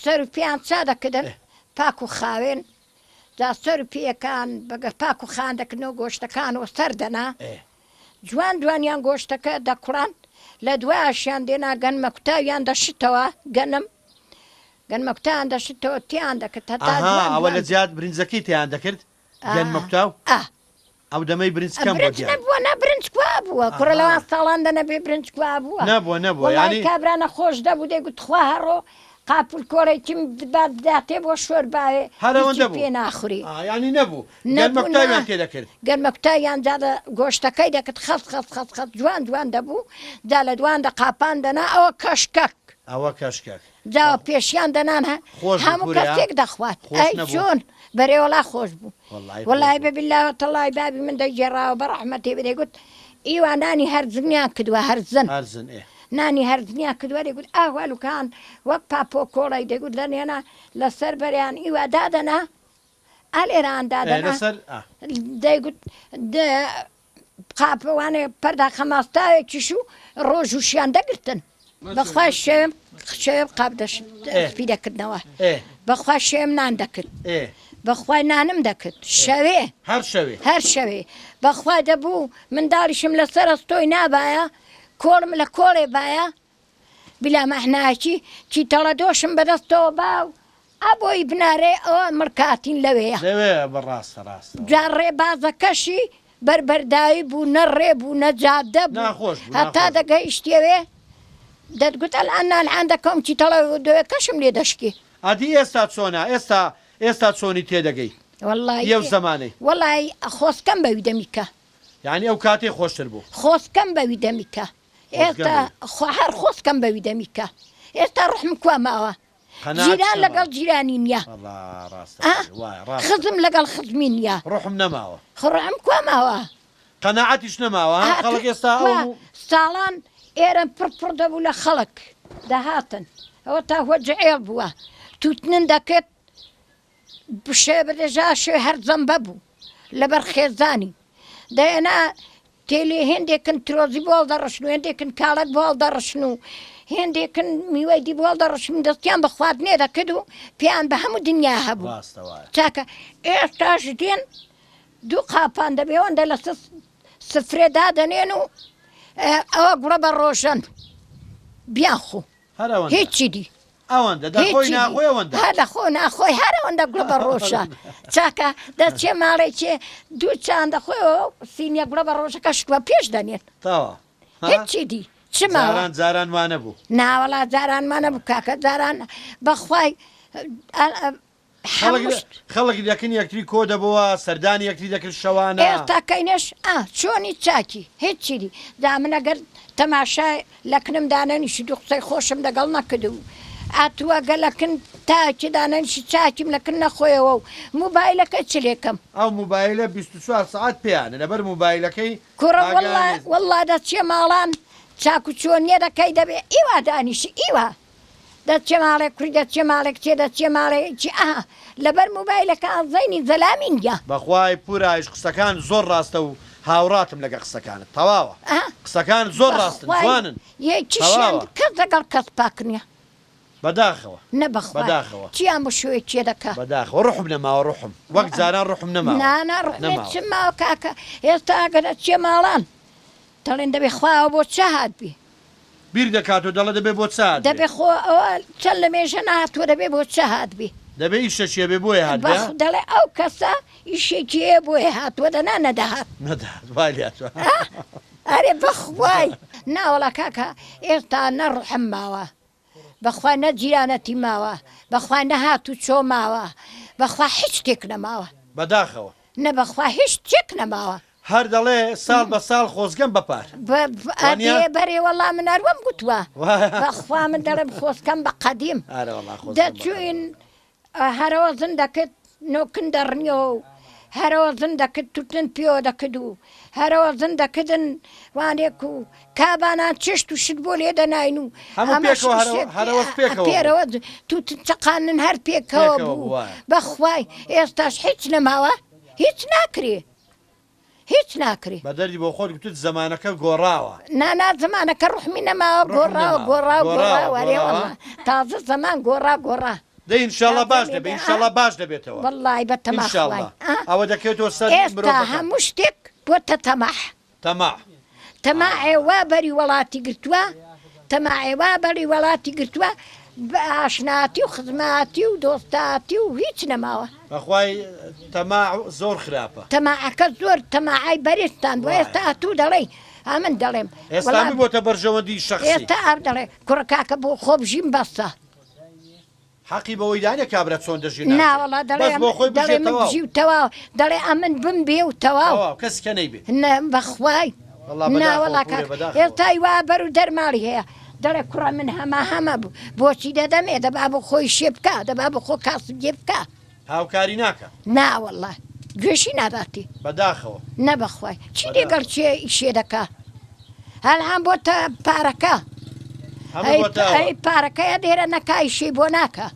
سەرپیان چا دەکردن پاک و خاوێن جا سەرپیەکان بەگە پاک و خان دەکردنەوە گۆشتەکانەوە سەردەنا جوان دوانیان گۆشتەکە دەکوڕان لە دوایشیان دێنا گەنمە کوتاویان دەشتەوە گەنمە کوتایان دەشتەوە تیان دەکرد ئەوە لە زیاد برنجەکەی تیان دەکرد گەنمە کوتاو ئەو دەمەی برنج کەم نەبووە نە برنج کوا بووە کوڕە لەوان ساڵان دەنەبێ برنج کوا بووە نەبووە ینی کابرانە خۆش دەبوو دەیگوت خوا هەڕۆ قاپول کۆڕێکیم داتێ بۆ شۆرباوێ پێ ناخوری ینی نەبوو گەنمە کوتاویان تێ دەکرد گەنمە کوتاویان جادە گۆشتەکەی دەکرد خەت جوان جوان دەبوو جا لە دوان دە قاپان دەنا ئەوە کەشکەک جاوە پێشیان دەنان هەموو کەسێک دەخوات ئەی چۆن بەرێوەڵا خۆش بوو وەڵای بەبیللاوە تەڵای بابی من دەیگێڕاوە بە ڕەحمەتێ بدەیگوت ئیوا نانی هەرزنیان کردووە هەرزن نانی هەرزنیان کردووە دەیگوت ئاوالوکان وەک پاپۆ کۆڵی دەیگوت لە نێنە لەسەر بەریان ئیوا دادەنا ئالێران دادەنا دەیگوت قاپەوانێ پەردا خەماستاوێکیش و ڕۆژ وشیان دەگرتن بەخوا شێم قاپ دەشپی دەکردنەوە بەخوا شێم نان دەکرد بەخوای نانم دەکرد شەوێ هەر شەوێ بەخوا دەبوو منداڵیشم لەسەر ئەستۆی نابایە کۆڵم لە کۆڵێ باە بلا مەحناکی چیتەڵە دۆشم بەدەستەوە باو ئەبۆی بنارێ ئەوە مرکاتین لەوەیە جار ڕێبازەکەشی بەربەرداوی بوو نەڕێ بوو نەجادە بوو هەتا دەگەیشتێوێ دەتگوت ئەلان نالعان دەکەم چیتەڵە دوێکەشم لێ دەشکی ئادی ئێستا چۆنە ئێستا چۆنی تێدەگەی یەو زمانەی وەڵی خۆسکەم بەوی دەمیکە یعنی ئەو کاتێ خۆشتر بوو خۆسکەم بەوی دەمیکە ئێستا هەر خۆسکەم بەوی دەمیکە ئێستا ڕحم کووە ماوە جیران لەگەڵ جیرانی نییە خزم لەگەڵ خزمی نییە ڕحم نەماوە ڕحم کووە ماوە قەناعەتیش نەماوە خەڵک ئێستا ساڵان ئێرە پڕ دەبوو لە خەڵک دەهاتن ئەوە تا وەجعێڵ بووە تووتنن دەکرد بشێ بەدەژا شوێ هەر زەمبە بوو لەبەر خێزانی دەیەنا تێلێ هێندێکن ترۆزی بۆڵ دەڕشن و هێندێکن کاڵک بۆڵ دەڕشن و هێندێکن میوەیدی بۆڵ دەڕشن دەستیان بە خواردنێ دەکرد و پێیان بە هەموو دنیا هەبوو چاکە ئێستاش دێن دوو قاپان دەبێەوەندە لە سفرێدا دەنێن و ئەوە گوڕە بە ڕۆژەن بیانخۆ هیچی دی ئەوەندە دەخۆی ناخۆی ئەوەندە دەخۆ ناخۆی هەرەوەندە گوڵە بە ڕۆژە چاکە دەچێ ماڵێکێ دوو چان دەخۆیەوە سینیە گوڵە بە ڕۆژەکە شتووە پێش دەنێت هیچی دی چماوە جاران وانە بوو ناوەڵا جارانمانە بوو کاکە جاران بەخوای خەڵکی دەکەن یەکتری کۆ دەبەوە سەردانی یەکتری دەکرد شەوانە ئێستاکەینش چۆنی چاکی هیچی دی دا من ئەگەر تەماشای لەکنم دانەنیشی دوو قسەی خۆشم دەگەڵ نەکردو ئاتووە گەلەکن تاکی دانەنیشی چاکیم لەکن نەخۆیەوە و موبایلەکە چلێکم ئەو موبایلە 24 ساعت پێیانە لەبەر موبایلەکەی کوڕە وەڵا دەچێ ماڵان چاک و چۆنیە دەکەی دەبێ ئیوا دانیشی ئیوا دەچێ ماڵێک کوڕی دەچێ ماڵێک چێ دەچێ ماڵێکی لەبەر موبایلەکە ئەزەینی زەلامی نیە بەخوای پورایش قسەکان زۆر ڕاستە و هاوڕاتم لەگە قسەکانت تەواوە قسەکان زۆر ڕاستن جوانن یەکیشیان کەس لەگەڵ کەس پاک نییە بەداخەوە نەبەخوا چیان بە شوێ چێ دەکە بەداخەوە ڕحم نەماوە ڕحم وەک جاران ڕحم نەماوە نانا ڕحم ماوە کاکە ئێستا ئەگەر دەچێ ماڵان دەڵێن دەبێ خواوە بۆ چە هات بێ بیر دەکات و دەڵە دەبێ بۆ چات دەبێ خۆ ئەوە چەند لە مێژە نهاتوە دەبێ بۆ چە هات بێ دەبێ ئیشەچیە بێ بۆیە هات دەڵێ ئەو کەسە ئیشێکیە بۆیە هاتووە دەنا نەدەهات ئەرێ بەخوای ناوەڵە کاکە ئێستا نەڕحم ماوە بەخوا نە جیرانەتی ماوە بەخوا نەهات و چۆ ماوە بەخوا هیچ شتێک نەماوە بەداخەوە نە بەخوا هیچ شتێک نەماوە هەر دەڵێ ساڵ بە ساڵ خۆزگەم بەپار بەرێ وەڵام من هەروەم گوتووە بەخوا من دەڵێم خۆزکەم بە قەدیم دەچوین هەرەوە زن دەکرد نۆکن دەڕنیەوە و هەرەوە زن دەکرد توتن پێوە دەکرد و هەرەوە زن دەکردن وانێک و کابانان چشت و شت بۆ لێ دەناین و پێرەوە توتن چقانن هەر پێکەوە بوو بەخوای ئێستاش هیچ نەماوە هیچ ناکرێ هیچ ناکرێ بە دەردی بۆ خۆت گوتت زمانەکە گۆڕاوە نانا زمانەکە ڕحمی نەماوە گۆڕاوە تازە زەمان گۆڕا دەی ئینشاڵڵا باش دەبێت ئینشاڵڵا باش دەبێتەوە والله بەتەماح ئینشاڵڵا ئەوە دەکەوێتەوە سەر ئێستا مرۆڤەکان. هەموو شتێک بۆتە تەماح تەماح تەماعێ وا بەری وڵاتی گرتووە تەماعێ وا بەری وڵاتی گرتووە بە ئاشناتی و خزماتی و دۆستاتی و هیچ نەماوە بەخوای تەماع زۆر خراپە تەماعەکە زۆر تەماعای بەرزتان بۆ ئێستا هاتوو دەڵێ ئەمن دەڵێم ئێستا بۆتە بەرژەوەندی شخصی ئێستا ئەم دەڵێ کوڕکاکە بۆ خۆ بژیم بەستە حەقی بەوەی دانێ کابرا چۆن دەژین ناوەڵا دەڵێ من بژی و تەواو دەڵێ ئەمن بم بێ و تەواو کەسکە نەیبێ بەخوای ناوەڵا کاک ئێستای وا بەر و دەرماڵی هەیە دەڵێ کوڕە من هەمە بوو بۆچی دەدەمێ دەبا بۆ خۆی شێ بکە دەبا بۆ خۆ کاسب جێ بکە هاوکاری ناکە ناوەڵا گوێشی ناداتی بەداخەوە نەبەخوای چی لێگەڵ چێ ئیشێ دەکا هەل هەم بۆتە پارەکە ئەی پارەکەیە دێرە نەکای شێ بۆ ناکە